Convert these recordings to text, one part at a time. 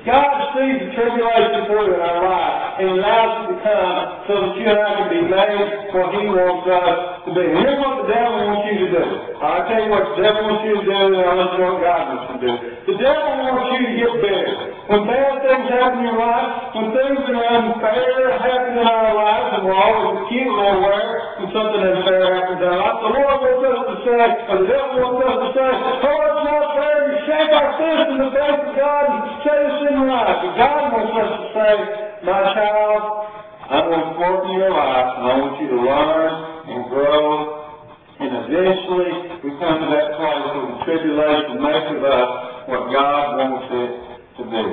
God sees the tribulation through in our life and allows it to come so that you and I can be made what He wants us to be. And here's what the devil wants you to do. I'll tell you what the devil wants you to do, and I'll let you know what God wants you to do. The devil wants you to get bitter. When bad things happen in your life, when things that are unfair happen in our lives, and we're always acutely aware when something unfair happens in our life, the Lord wants us to say, or the devil wants us to say, oh, it's not fair. You shake our fist in the face of God and set us in right. But God wants us to say, my child, I'm going to work in your life, and I want you to learn and grow, and eventually we come to that place where the tribulation makes of us what God wants it to be.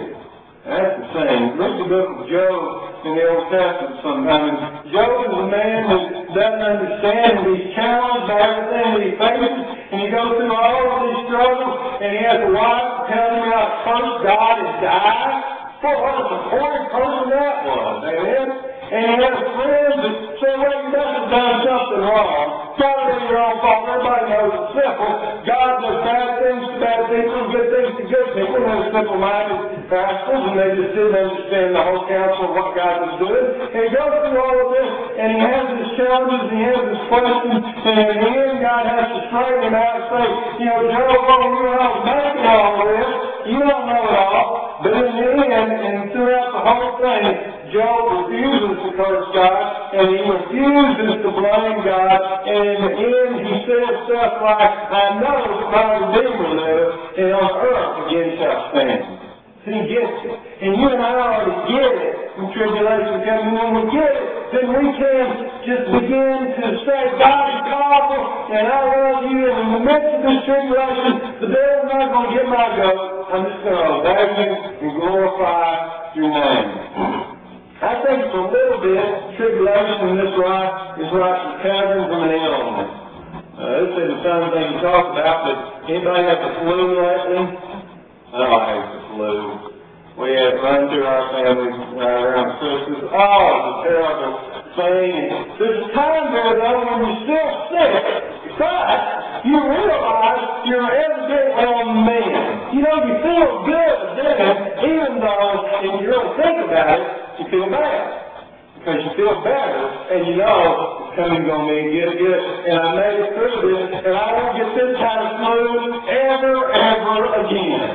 That's the thing. Read the book of Job in the Old Testament sometimes. Job is a man that doesn't understand, and he's challenged by everything that he faces, and he goes through all of these struggles, and he has a wife telling him how to curse God and die. Boy, what a supportive person that was, amen? And he had friends that said, well, you must have done something wrong. Probably your own fault. Everybody knows it's simple. God does bad things to bad people and good things to good people. And they're simple-minded pastors, and they just didn't understand the whole counsel of what God was doing. And he goes through all of this, and he has his challenges, and he has his questions, and in the end, God has to straighten him out and say, you know, Job, you know, I was making all of this. You don't know it all. But in the end, and throughout the whole thing, Job refuses to curse God, and he refuses to blame God, and in the end he says stuff like, I know that my Redeemer lives, and on earth again shall stand. He gets it. And you and I already get it when tribulation comes. And when we get it, then we can just begin to say, God is powerful, and I love you, and in the midst of this tribulation, the devil's not going to get my goat. I'm just going to obey you and glorify your name. I think for a little bit, tribulation in this life is like recovering from an illness. This is the same thing you talk about, but anybody have the flu lately? Oh, I hate the flu. We had run through our family around Christmas. Oh, it's a terrible thing. There's a time there, though, when you're still sick, but you realize you're evidently on the mend. You know, you feel good then, even though, if you really think about it, you feel bad. Because you feel better, and you know it's coming on me, get it, and I made it through this, and I won't get this kind of flu ever again.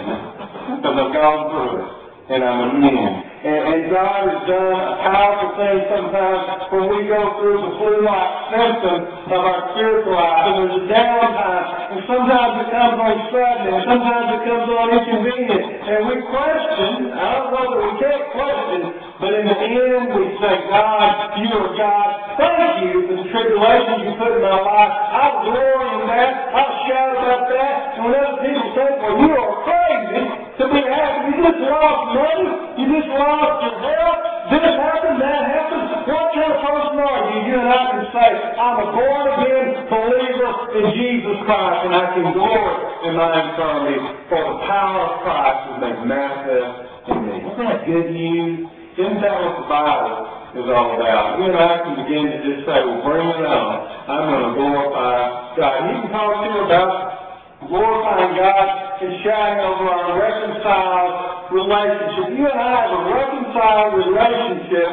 Because I've gone through it, and I'm immune. And God has done a powerful thing sometimes when we go through the flu-like symptoms of our spiritual life, and there's a downtime, and sometimes it comes on sudden, and sometimes it comes on inconvenient, and we question. I don't know that we can't question, but in the end we say, God, you are God. Thank you for the tribulations you put in my life. I'll glory in that. I'll shout about that. And when other people say, well, you are crazy to be happy. You just lost money. You just lost your health. This happened, that happened. What kind of person are you? You and I can say, I'm a born-again believer in Jesus Christ, and I can glory in my infirmity, for the power of Christ is made manifest in me. Isn't that good news? Isn't that what the Bible is all about? You and I can begin to just say, well, bring it on. I'm going to glorify God. You can talk to her about glorifying God and shouting over our reconciled relationship. You and I have a reconciled relationship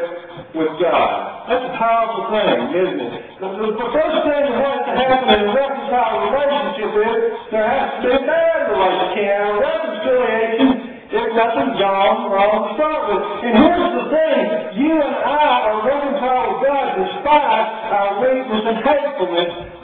with God. That's a powerful thing, isn't it? The first thing that has to happen in a reconciled relationship is there has to be a marriage relationship. A reconciliation, if nothing's gone wrong to start with. And here's the thing. You and I are reconciled with God despite our weakness and hatefulness